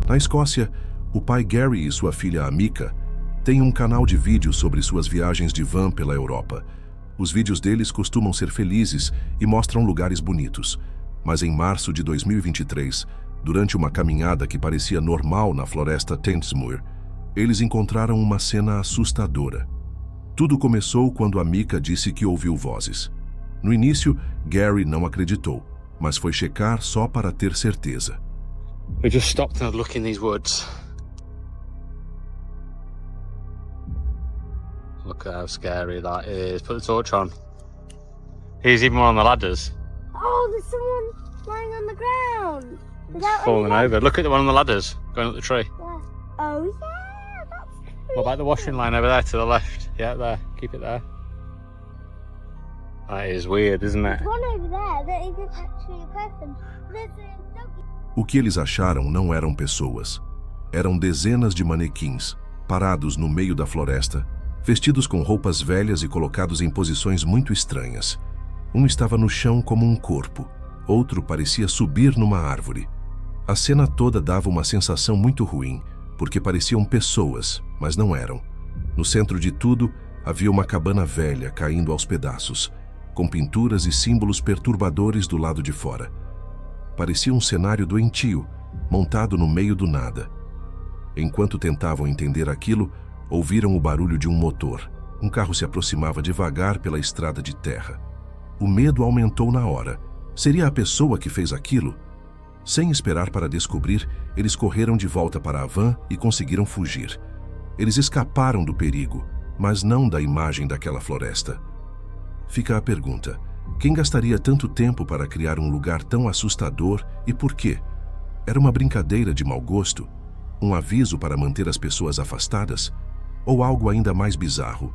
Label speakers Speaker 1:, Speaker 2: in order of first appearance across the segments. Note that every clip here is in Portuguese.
Speaker 1: Na Escócia, o pai Gary e sua filha Amika têm um canal de vídeos sobre suas viagens de van pela Europa. Os vídeos deles costumam ser felizes e mostram lugares bonitos. Mas em março de 2023, durante uma caminhada que parecia normal na floresta Tentsmuir, eles encontraram uma cena assustadora. Tudo começou quando Amika disse que ouviu vozes. No início, Gary não acreditou, mas foi checar só para ter certeza.
Speaker 2: We just stopped and had a look in these woods. Look at how scary that is. Put the torch on. Here's even one on the ladders.
Speaker 3: Oh, there's someone lying on the ground. Without
Speaker 2: Falling over. Look at the one on the ladders going up the tree.
Speaker 3: Yeah. Oh yeah, that's true.
Speaker 2: What about the washing line over there to the left? Yeah, there. Keep it there. That is weird, isn't it?
Speaker 3: There's one over there that isn't actually a person. There's a doggy.
Speaker 1: O que eles acharam não eram pessoas. Eram dezenas de manequins, parados no meio da floresta, vestidos com roupas velhas e colocados em posições muito estranhas. Um estava no chão como um corpo, outro parecia subir numa árvore. A cena toda dava uma sensação muito ruim, porque pareciam pessoas, mas não eram. No centro de tudo, havia uma cabana velha caindo aos pedaços, com pinturas e símbolos perturbadores do lado de fora. Parecia um cenário doentio, montado no meio do nada. Enquanto tentavam entender aquilo, ouviram o barulho de um motor. Um carro se aproximava devagar pela estrada de terra. O medo aumentou na hora. Seria a pessoa que fez aquilo? Sem esperar para descobrir, eles correram de volta para a van e conseguiram fugir. Eles escaparam do perigo, mas não da imagem daquela floresta. Fica a pergunta: quem gastaria tanto tempo para criar um lugar tão assustador e por quê? Era uma brincadeira de mau gosto? Um aviso para manter as pessoas afastadas? Ou algo ainda mais bizarro?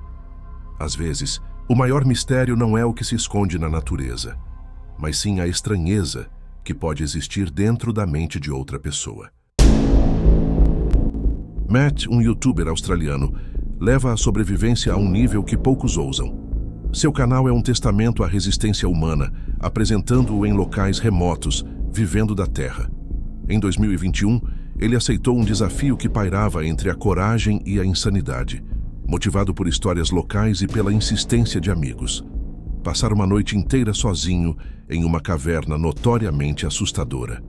Speaker 1: Às vezes, o maior mistério não é o que se esconde na natureza, mas sim a estranheza que pode existir dentro da mente de outra pessoa. Matt, um youtuber australiano, leva a sobrevivência a um nível que poucos ousam. Seu canal é um testamento à resistência humana, apresentando-o em locais remotos, vivendo da terra. Em 2021, ele aceitou um desafio que pairava entre a coragem e a insanidade, motivado por histórias locais e pela insistência de amigos. Passar uma noite inteira sozinho em uma caverna notoriamente assustadora.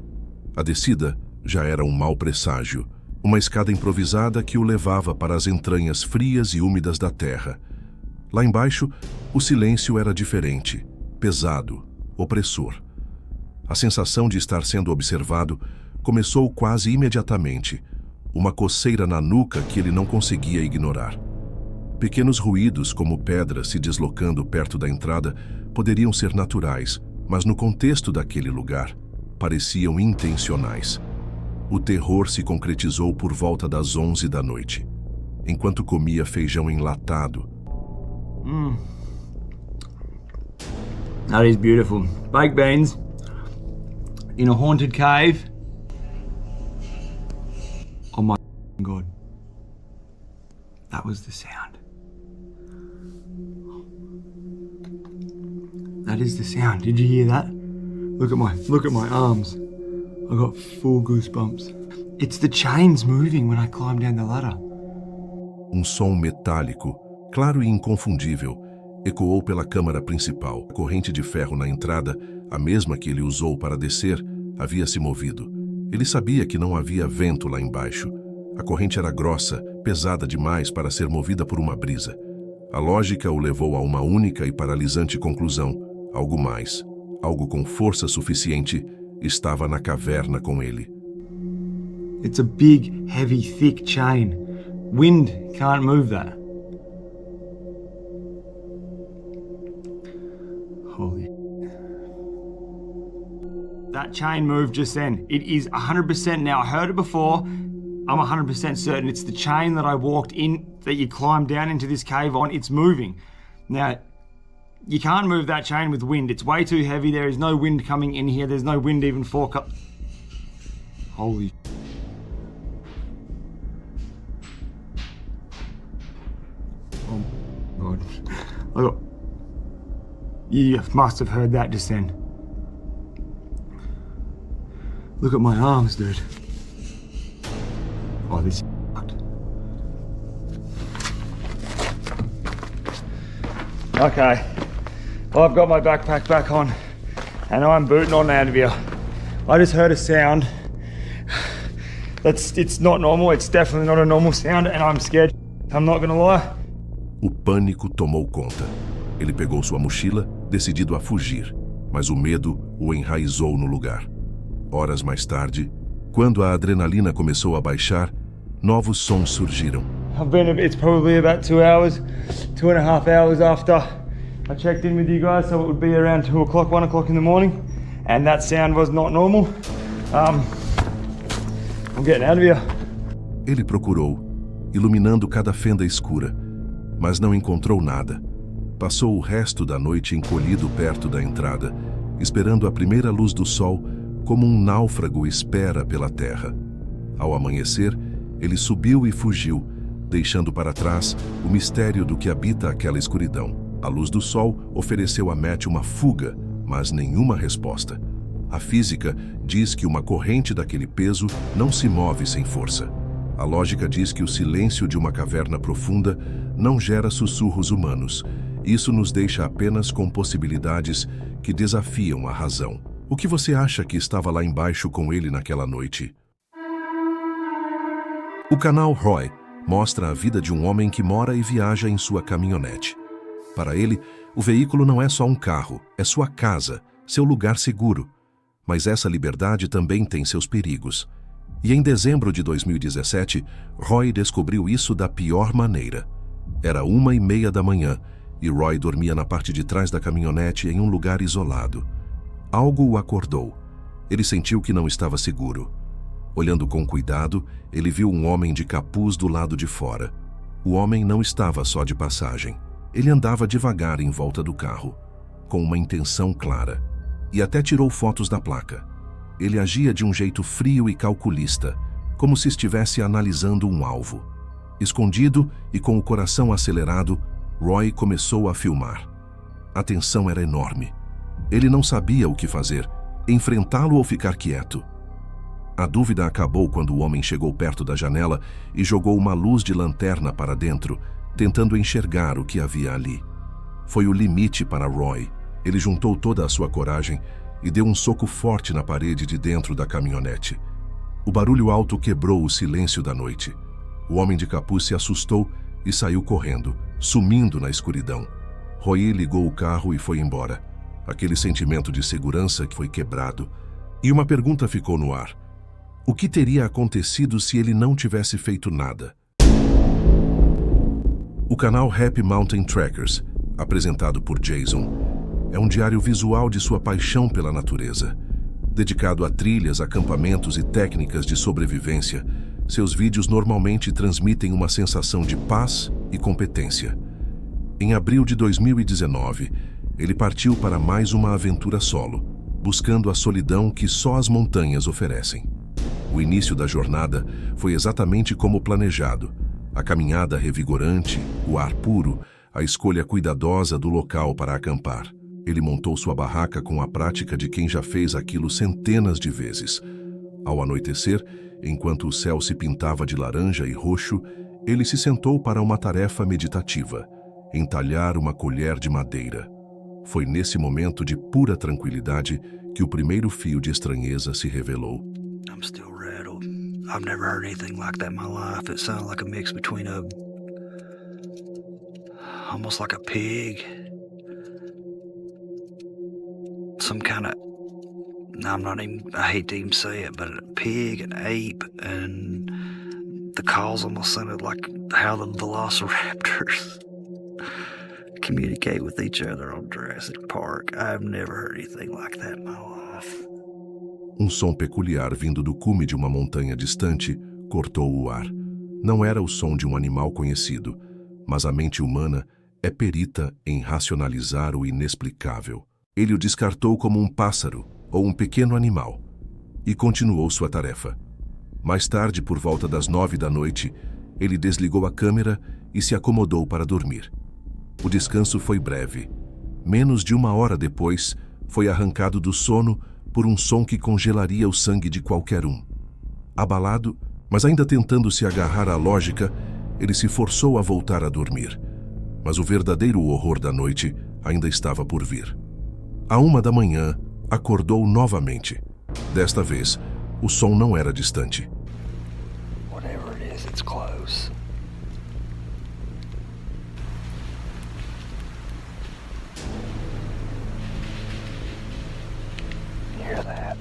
Speaker 1: A descida já era um mau presságio, uma escada improvisada que o levava para as entranhas frias e úmidas da terra. Lá embaixo, o silêncio era diferente, pesado, opressor. A sensação de estar sendo observado começou quase imediatamente, uma coceira na nuca que ele não conseguia ignorar. Pequenos ruídos, como pedras se deslocando perto da entrada, poderiam ser naturais, mas no contexto daquele lugar, pareciam intencionais. O terror se concretizou por volta das 11 da noite, enquanto comia feijão enlatado.
Speaker 4: That is beautiful. Baked beans in a haunted cave. Oh my God. That was the sound. That is the sound. Did you hear that? Look at my arms. I got full goosebumps. It's the chains moving when I climb down the ladder.
Speaker 1: Um som metálico, claro e inconfundível, ecoou pela câmara principal. A corrente de ferro na entrada, a mesma que ele usou para descer, havia se movido. Ele sabia que não havia vento lá embaixo. A corrente era grossa, pesada demais para ser movida por uma brisa. A lógica o levou a uma única e paralisante conclusão: algo mais, algo com força suficiente, estava na caverna com ele.
Speaker 4: It's a big, heavy, thick chain. Wind can't move that. Holy. That chain moved just then. It is 100% now. I heard it before. I'm 100% certain it's the chain that I walked in, that you climbed down into this cave on. It's moving. Now, you can't move that chain with wind. It's way too heavy. There is no wind coming in here. There's no wind even for... Holy... Oh my God. You must have heard that just then. Look at my arms, dude. Oh, this is fucked. Okay, well, I've got my backpack back on and I'm booting on out of here. I just heard a sound it's not normal, it's definitely not a normal sound and I'm scared, I'm not gonna lie.
Speaker 1: O pânico tomou conta. Ele pegou sua mochila, decidido a fugir, mas o medo o enraizou no lugar. Horas mais tarde, quando a adrenalina começou a baixar, novos sons surgiram.
Speaker 4: It's probably about 2 hours, 2.5 hours after I checked in with you guys, so it would be around 2 o'clock, 1 o'clock in the morning, and that sound was not normal. I'm getting out of here.
Speaker 1: Ele procurou, iluminando cada fenda escura, mas não encontrou nada. Passou o resto da noite encolhido perto da entrada, esperando a primeira luz do sol, como um náufrago espera pela terra. Ao amanhecer, ele subiu e fugiu, deixando para trás o mistério do que habita aquela escuridão. A luz do sol ofereceu a Matt uma fuga, mas nenhuma resposta. A física diz que uma corrente daquele peso não se move sem força. A lógica diz que o silêncio de uma caverna profunda não gera sussurros humanos. Isso nos deixa apenas com possibilidades que desafiam a razão. O que você acha que estava lá embaixo com ele naquela noite? O canal Roy mostra a vida de um homem que mora e viaja em sua caminhonete. Para ele, o veículo não é só um carro, é sua casa, seu lugar seguro. Mas essa liberdade também tem seus perigos. E em dezembro de 2017, Roy descobriu isso da pior maneira. Era 1:30 da manhã e Roy dormia na parte de trás da caminhonete em um lugar isolado. Algo o acordou. Ele sentiu que não estava seguro. Olhando com cuidado, ele viu um homem de capuz do lado de fora. O homem não estava só de passagem. Ele andava devagar em volta do carro, com uma intenção clara, e até tirou fotos da placa. Ele agia de um jeito frio e calculista, como se estivesse analisando um alvo. Escondido e com o coração acelerado, Roy começou a filmar. A tensão era enorme. Ele não sabia o que fazer, enfrentá-lo ou ficar quieto. A dúvida acabou quando o homem chegou perto da janela e jogou uma luz de lanterna para dentro, tentando enxergar o que havia ali. Foi o limite para Roy. Ele juntou toda a sua coragem e deu um soco forte na parede de dentro da caminhonete. O barulho alto quebrou o silêncio da noite. O homem de capuz se assustou e saiu correndo, sumindo na escuridão. Roy ligou o carro e foi embora. Aquele sentimento de segurança que foi quebrado. E uma pergunta ficou no ar. O que teria acontecido se ele não tivesse feito nada? O canal Happy Mountain Trekkers, apresentado por Jason, é um diário visual de sua paixão pela natureza. Dedicado a trilhas, acampamentos e técnicas de sobrevivência, seus vídeos normalmente transmitem uma sensação de paz e competência. Em abril de 2019, ele partiu para mais uma aventura solo, buscando a solidão que só as montanhas oferecem. O início da jornada foi exatamente como planejado. A caminhada revigorante, o ar puro, a escolha cuidadosa do local para acampar. Ele montou sua barraca com a prática de quem já fez aquilo centenas de vezes. Ao anoitecer, enquanto o céu se pintava de laranja e roxo, ele se sentou para uma tarefa meditativa, entalhar uma colher de madeira. Foi nesse momento de pura tranquilidade que o primeiro fio de estranheza se revelou.
Speaker 5: I'm still rattled. I've never heard anything like that in my life. It sounded like a mix between almost like a pig. Some kind of, I hate to even say it, but a pig, an ape, and the calls almost sounded like how the velociraptors communicate with each other on Jurassic Park. I've never heard anything like that in my life.
Speaker 1: Um som peculiar vindo do cume de uma montanha distante cortou o ar. Não era o som de um animal conhecido, mas a mente humana é perita em racionalizar o inexplicável. Ele o descartou como um pássaro ou um pequeno animal e continuou sua tarefa. Mais tarde, por volta das 9 da noite, ele desligou a câmera e se acomodou para dormir. O descanso foi breve. Menos de 1 hora depois, foi arrancado do sono por um som que congelaria o sangue de qualquer um. Abalado, Mas ainda tentando se agarrar à lógica, ele se forçou a voltar a dormir. Mas o verdadeiro horror da noite ainda estava por vir. À 1 da manhã, acordou novamente. Desta vez, o som não era distante.
Speaker 5: Whatever it is, it's close. Hear that?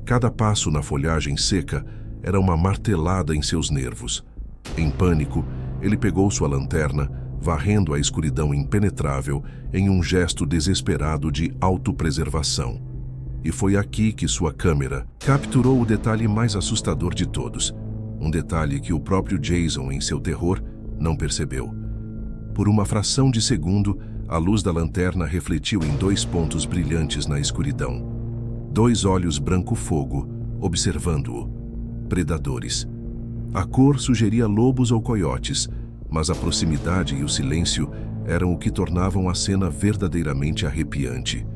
Speaker 1: Cada passo na folhagem seca era uma martelada em seus nervos. Em pânico, ele pegou sua lanterna, varrendo a escuridão impenetrável em um gesto desesperado de autopreservação. E foi aqui que sua câmera capturou o detalhe mais assustador de todos. Um detalhe que o próprio Jason, em seu terror, não percebeu. Por uma fração de segundo, a luz da lanterna refletiu em 2 pontos brilhantes na escuridão. 2 olhos branco-fogo, observando-o. Predadores. A cor sugeria lobos ou coiotes, mas a proximidade e o silêncio eram o que tornavam a cena verdadeiramente arrepiante.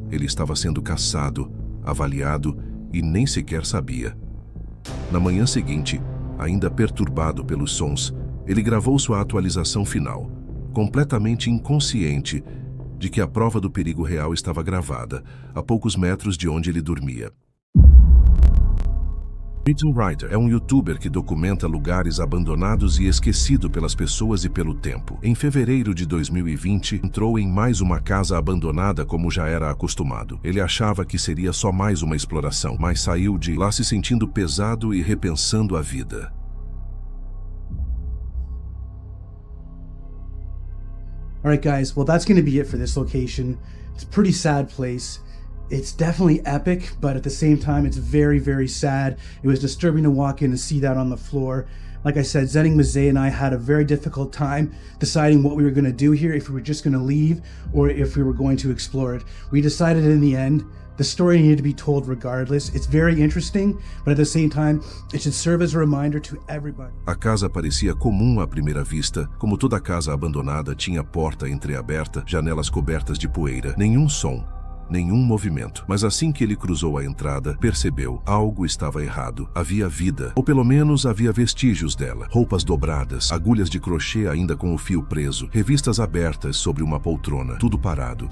Speaker 1: Ele estava sendo caçado, avaliado e nem sequer sabia. Na manhã seguinte, ainda perturbado pelos sons, ele gravou sua atualização final, completamente inconsciente de que a prova do perigo real estava gravada, a poucos metros de onde ele dormia. Ethan Ryder é um youtuber que documenta lugares abandonados e esquecidos pelas pessoas e pelo tempo. Em fevereiro de 2020, entrou em mais uma casa abandonada como já era acostumado. Ele achava que seria só mais uma exploração, mas saiu de lá se sentindo pesado e repensando a vida.
Speaker 6: Alright guys, well that's going to be it for this location. It's a pretty sad place. It's definitely epic, but at the same time, it's very, very sad. It was disturbing to walk in and see that on the floor. Like I said, Zenning Mazet and I had a very difficult time deciding what we were going to do here, if we were just going to leave or if we were going to explore it. We decided in the end, the story needed to be told regardless. It's very interesting, but at the same time, it should serve as a reminder to everybody.
Speaker 1: A casa parecia comum à primeira vista. Como toda casa abandonada, tinha porta entreaberta, janelas cobertas de poeira, nenhum som. Nenhum movimento. Mas assim que ele cruzou a entrada, percebeu, algo estava errado. Havia vida, ou pelo menos havia vestígios dela. Roupas dobradas, agulhas de crochê ainda com o fio preso, revistas abertas sobre uma poltrona, tudo parado.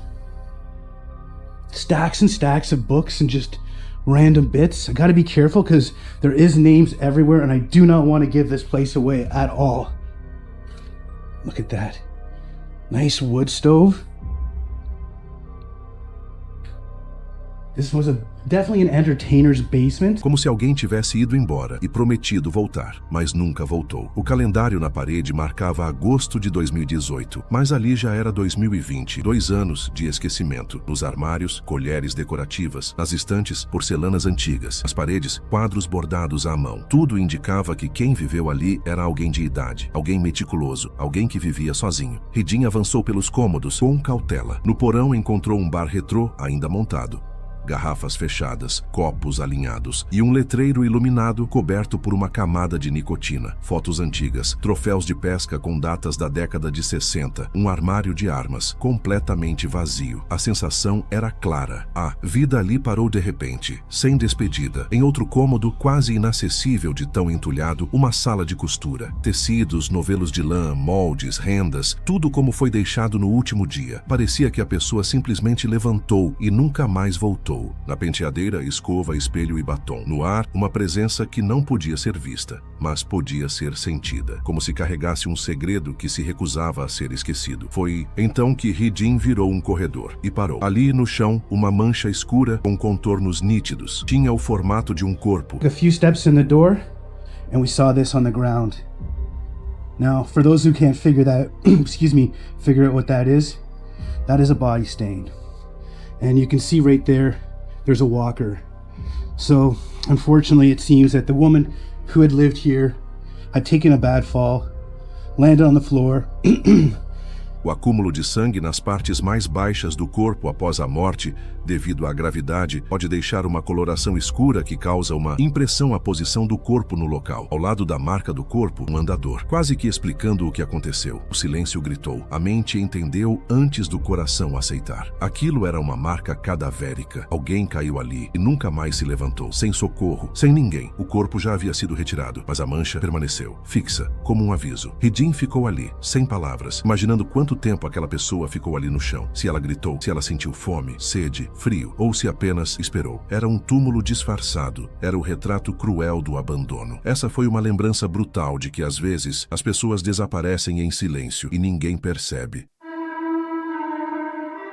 Speaker 6: Stacks and stacks of books and just random bits. I gotta be careful because there is names everywhere and I do not want to give this place away at all. Look at that. Nice wood stove. This was definitely an entertainer's basement.
Speaker 1: Como se alguém tivesse ido embora e prometido voltar, mas nunca voltou. O calendário na parede marcava agosto de 2018, mas ali já era 2020, 2 anos de esquecimento. Nos armários, colheres decorativas, nas estantes, porcelanas antigas, nas paredes, quadros bordados à mão. Tudo indicava que quem viveu ali era alguém de idade, alguém meticuloso, alguém que vivia sozinho. Ridin avançou pelos cômodos com cautela. No porão encontrou um bar retrô ainda montado. Garrafas fechadas, copos alinhados e um letreiro iluminado coberto por uma camada de nicotina. Fotos antigas, troféus de pesca com datas da década de 60, um armário de armas, completamente vazio. A sensação era clara. A vida ali parou de repente, sem despedida. Em outro cômodo, quase inacessível de tão entulhado, uma sala de costura. Tecidos, novelos de lã, moldes, rendas, tudo como foi deixado no último dia. Parecia que a pessoa simplesmente levantou e nunca mais voltou. Na penteadeira, escova, espelho e batom. No ar, uma presença que não podia ser vista, mas podia ser sentida, como se carregasse um segredo que se recusava a ser esquecido. Foi então que Ridin virou um corredor e parou. Ali no chão, uma mancha escura com contornos nítidos. Tinha o formato de um corpo.
Speaker 6: A few steps in the door, and we saw this on the ground. Now, for those who can't figure that, figure out what that is a body stain. And you can see right there, there's a walker. So, unfortunately, it seems that the woman who had lived here had taken a bad fall, landed on the floor,
Speaker 1: O acúmulo de sangue nas partes mais baixas do corpo após a morte, devido à gravidade, pode deixar uma coloração escura que causa uma impressão à posição do corpo no local. Ao lado da marca do corpo, um andador, quase que explicando o que aconteceu. O silêncio gritou. A mente entendeu antes do coração aceitar. Aquilo era uma marca cadavérica. Alguém caiu ali e nunca mais se levantou. Sem socorro, sem ninguém. O corpo já havia sido retirado, mas a mancha permaneceu, fixa, como um aviso. Ridin ficou ali, sem palavras, imaginando quanto tempo aquela pessoa ficou ali no chão. Se ela gritou, se ela sentiu fome, sede, frio, ou se apenas esperou. Era um túmulo disfarçado. Era o retrato cruel do abandono. Essa foi uma lembrança brutal de que, às vezes, as pessoas desaparecem em silêncio e ninguém percebe.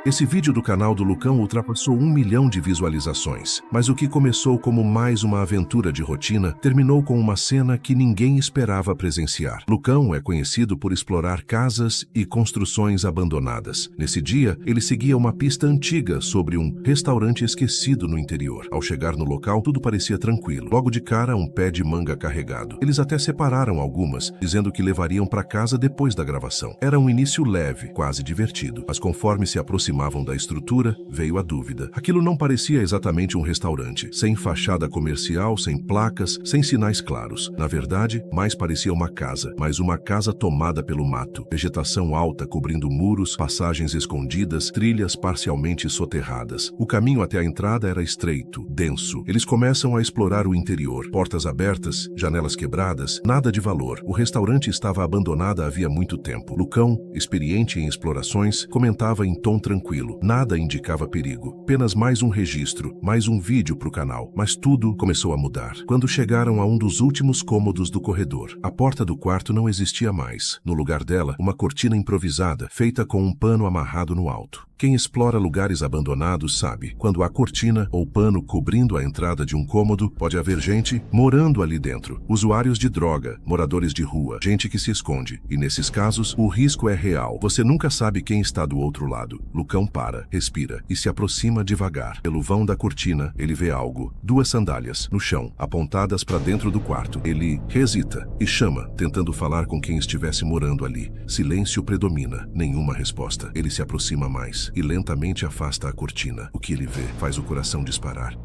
Speaker 1: Esse vídeo do canal do Lucão ultrapassou 1 milhão de visualizações, mas o que começou como mais uma aventura de rotina terminou com uma cena que ninguém esperava presenciar. Lucão é conhecido por explorar casas e construções abandonadas. Nesse dia, ele seguia uma pista antiga sobre um restaurante esquecido no interior. Ao chegar no local, tudo parecia tranquilo. Logo de cara, um pé de manga carregado. Eles até separaram algumas, dizendo que levariam para casa depois da gravação. Era um início leve, quase divertido, mas conforme se aproximavam da estrutura, veio a dúvida. Aquilo não parecia exatamente um restaurante, sem fachada comercial, sem placas, sem sinais claros. Na verdade, mais parecia uma casa, mas uma casa tomada pelo mato. Vegetação alta cobrindo muros, passagens escondidas, trilhas parcialmente soterradas. O caminho até a entrada era estreito, denso. Eles começam a explorar o interior. Portas abertas, janelas quebradas, nada de valor. O restaurante estava abandonado havia muito tempo. Lucão, experiente em explorações, comentava em tom tranquilo. Nada indicava perigo. Apenas mais um registro, mais um vídeo para o canal. Mas tudo começou a mudar. Quando chegaram a um dos últimos cômodos do corredor, a porta do quarto não existia mais. No lugar dela, uma cortina improvisada, feita com um pano amarrado no alto. Quem explora lugares abandonados sabe, quando há cortina ou pano cobrindo a entrada de um cômodo, pode haver gente morando ali dentro. Usuários de droga, moradores de rua, gente que se esconde. E nesses casos, o risco é real. Você nunca sabe quem está do outro lado. Lucão para, respira e se aproxima devagar. Pelo vão da cortina, ele vê algo. 2 sandálias, no chão, apontadas para dentro do quarto. Ele hesita e chama, tentando falar com quem estivesse morando ali. Silêncio predomina, nenhuma resposta. Ele se aproxima mais e lentamente afasta a cortina. O que ele vê faz o coração disparar.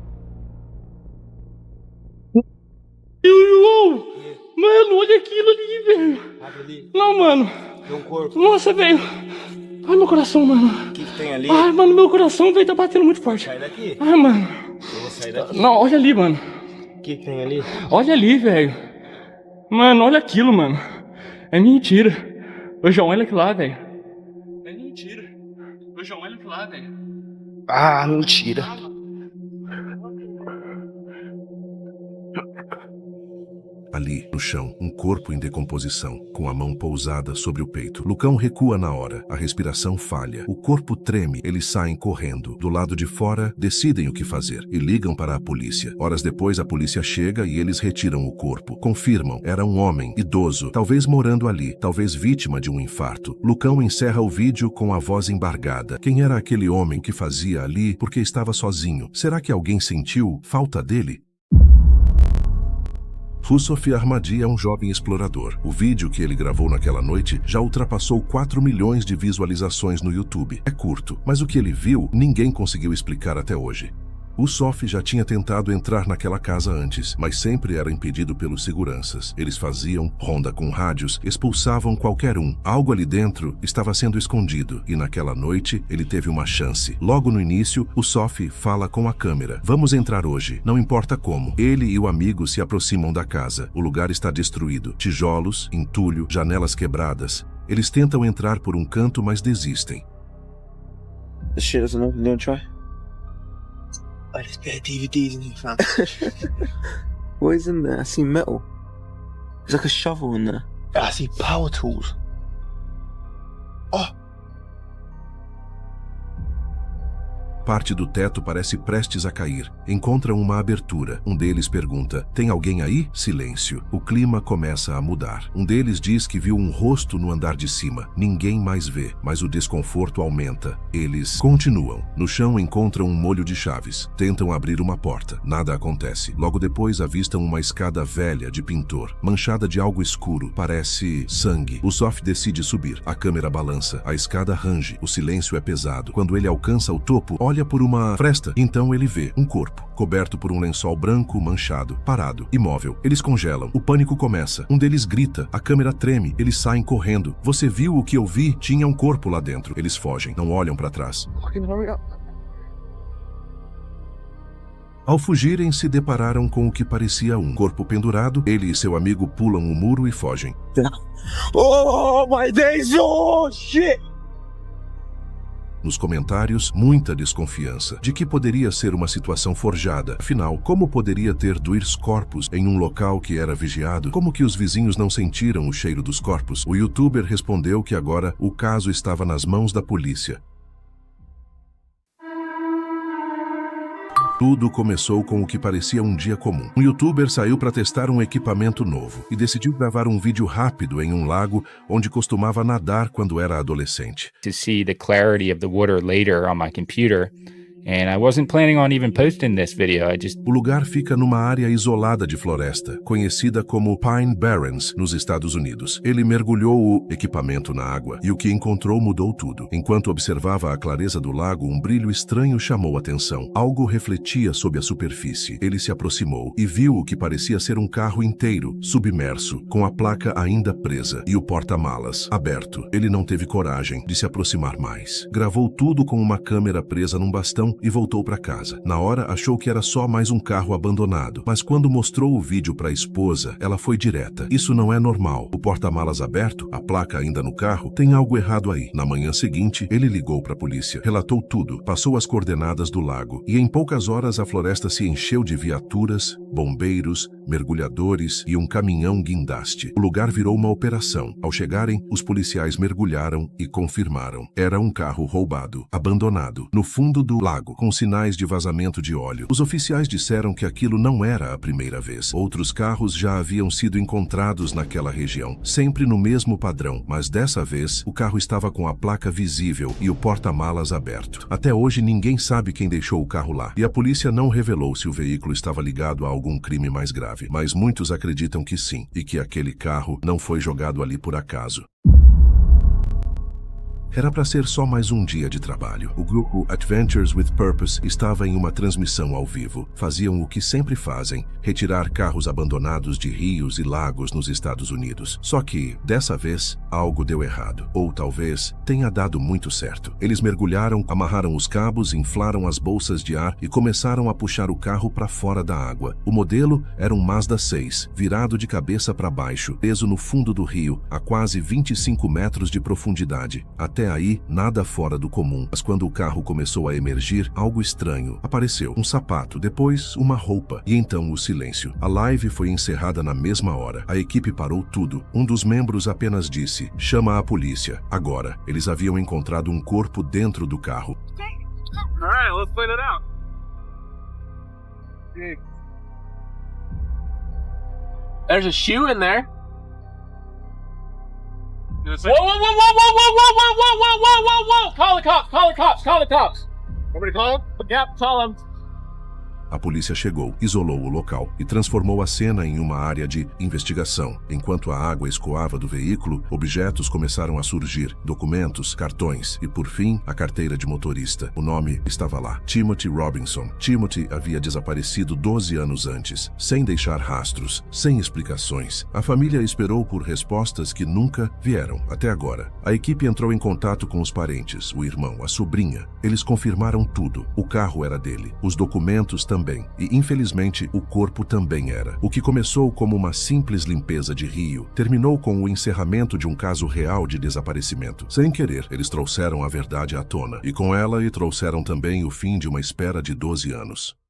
Speaker 7: João! Mano, olha aquilo ali, velho! Não, mano!
Speaker 8: Tem um corpo.
Speaker 7: Nossa, velho! Ai, meu coração, mano!
Speaker 8: O que tem ali?
Speaker 7: Ai, mano, meu coração, velho, tá batendo muito forte.
Speaker 8: Sai daqui.
Speaker 7: Ai, mano!
Speaker 8: Eu vou sair daqui.
Speaker 7: Não, olha ali, mano!
Speaker 8: O que tem ali?
Speaker 7: Olha ali, velho! Mano, olha aquilo, mano! É mentira! Ô, João, olha aquilo lá, velho! É mentira! Ô, João, olha aquilo lá, velho!
Speaker 8: Ah, mentira.
Speaker 1: Ali, no chão, um corpo em decomposição, com a mão pousada sobre o peito. Lucão recua na hora, a respiração falha. O corpo treme, eles saem correndo. Do lado de fora, decidem o que fazer e ligam para a polícia. Horas depois, a polícia chega e eles retiram o corpo. Confirmam, era um homem, idoso, talvez morando ali, talvez vítima de um infarto. Lucão encerra o vídeo com a voz embargada. Quem era aquele homem que fazia ali porque estava sozinho? Será que alguém sentiu falta dele? Yusuf Ahmadi é um jovem explorador. O vídeo que ele gravou naquela noite já ultrapassou 4 milhões de visualizações no YouTube. É curto, mas o que ele viu, ninguém conseguiu explicar até hoje. O Sof já tinha tentado entrar naquela casa antes, mas sempre era impedido pelos seguranças. Eles faziam ronda com rádios, expulsavam qualquer um. Algo ali dentro estava sendo escondido, e naquela noite ele teve uma chance. Logo no início, o Sof fala com a câmera. Vamos entrar hoje, não importa como. Ele e o amigo se aproximam da casa. O lugar está destruído. Tijolos, entulho, janelas quebradas. Eles tentam entrar por um canto, mas desistem.
Speaker 8: This shit doesn't open, don't try. I just got DVDs in here, fam. What is in there? I see metal. There's like a shovel in there. I see power tools. Oh!
Speaker 1: parte do teto parece prestes a cair. Encontram uma abertura. Um deles pergunta: tem alguém aí? Silêncio. O clima começa a mudar. Um deles diz que viu um rosto no andar de cima. Ninguém mais vê, mas o desconforto aumenta. Eles continuam. No chão encontram um molho de chaves. Tentam abrir uma porta. Nada acontece. Logo depois avistam uma escada velha de pintor, manchada de algo escuro. Parece sangue. O Sof decide subir. A câmera balança. A escada range. O silêncio é pesado. Quando ele alcança o topo, olha por uma fresta. Então ele vê um corpo, coberto por um lençol branco manchado, parado, imóvel. Eles congelam. O pânico começa. Um deles grita. A câmera treme. Eles saem correndo. Você viu o que eu vi? Tinha um corpo lá dentro. Eles fogem. Não olham para trás. Ao fugirem, se depararam com o que parecia um corpo pendurado. Ele e seu amigo pulam o muro e fogem.
Speaker 8: Oh, my days! Oh, shit!
Speaker 1: Nos comentários, muita desconfiança de que poderia ser uma situação forjada. Afinal, como poderia ter dois corpos em um local que era vigiado? Como que os vizinhos não sentiram o cheiro dos corpos? O youtuber respondeu que agora o caso estava nas mãos da polícia. Tudo começou com o que parecia um dia comum. Um youtuber saiu para testar um equipamento novo e decidiu gravar um vídeo rápido em um lago onde costumava nadar quando era adolescente.
Speaker 9: To see the clarity of the water later on my computer, and I wasn't planning on even posting this video.
Speaker 1: O lugar fica numa área isolada de floresta, conhecida como Pine Barrens, nos Estados Unidos. Ele mergulhou o equipamento na água e o que encontrou mudou tudo. Enquanto observava a clareza do lago, um brilho estranho chamou atenção. Algo refletia sob a superfície. Ele se aproximou e viu o que parecia ser um carro inteiro, submerso, com a placa ainda presa e o porta-malas aberto. Ele não teve coragem de se aproximar mais. Gravou tudo com uma câmera presa num bastão e voltou para casa. Na hora, achou que era só mais um carro abandonado, mas quando mostrou o vídeo para a esposa, ela foi direta. Isso não é normal. O porta-malas aberto, a placa ainda no carro, tem algo errado aí. Na manhã seguinte, ele ligou para a polícia, relatou tudo, passou as coordenadas do lago e em poucas horas a floresta se encheu de viaturas, bombeiros, mergulhadores e um caminhão guindaste. O lugar virou uma operação. Ao chegarem, os policiais mergulharam e confirmaram. Era um carro roubado, abandonado, no fundo do lago, com sinais de vazamento de óleo. Os oficiais disseram que aquilo não era a primeira vez. Outros carros já haviam sido encontrados naquela região, sempre no mesmo padrão, mas dessa vez o carro estava com a placa visível e o porta-malas aberto. Até hoje ninguém sabe quem deixou o carro lá, e a polícia não revelou se o veículo estava ligado a algum crime mais grave, mas muitos acreditam que sim, e que aquele carro não foi jogado ali por acaso. Era para ser só mais um dia de trabalho. O grupo Adventures with Purpose estava em uma transmissão ao vivo. Faziam o que sempre fazem, retirar carros abandonados de rios e lagos nos Estados Unidos. Só que, dessa vez, algo deu errado. Ou talvez tenha dado muito certo. Eles mergulharam, amarraram os cabos, inflaram as bolsas de ar e começaram a puxar o carro para fora da água. O modelo era um Mazda 6, virado de cabeça para baixo, preso no fundo do rio, a quase 25 metros de profundidade. Até aí, nada fora do comum, mas quando o carro começou a emergir, algo estranho apareceu. Um sapato, depois uma roupa, e então o silêncio. A live foi encerrada na mesma hora. A equipe parou tudo. Um dos membros apenas disse: chama a polícia. Agora, eles haviam encontrado um corpo dentro do carro.
Speaker 7: Alright, let's find it out. There's a shoe in there. Whoa, whoa, whoa, whoa, whoa, whoa, whoa, whoa, whoa, whoa, whoa, whoa, whoa! Call the cops, call the cops, call the cops! Somebody call them? Yep, call them.
Speaker 1: A polícia chegou, isolou o local e transformou a cena em uma área de investigação. Enquanto a água escoava do veículo, objetos começaram a surgir, documentos, cartões e, por fim, a carteira de motorista. O nome estava lá, Timothy Robinson. Timothy havia desaparecido 12 anos antes, sem deixar rastros, sem explicações. A família esperou por respostas que nunca vieram até agora. A equipe entrou em contato com os parentes, o irmão, a sobrinha. Eles confirmaram tudo. O carro era dele, os documentos também, e infelizmente o corpo também era. O que começou como uma simples limpeza de rio, terminou com o encerramento de um caso real de desaparecimento. Sem querer, eles trouxeram a verdade à tona, e com ela trouxeram também o fim de uma espera de 12 anos.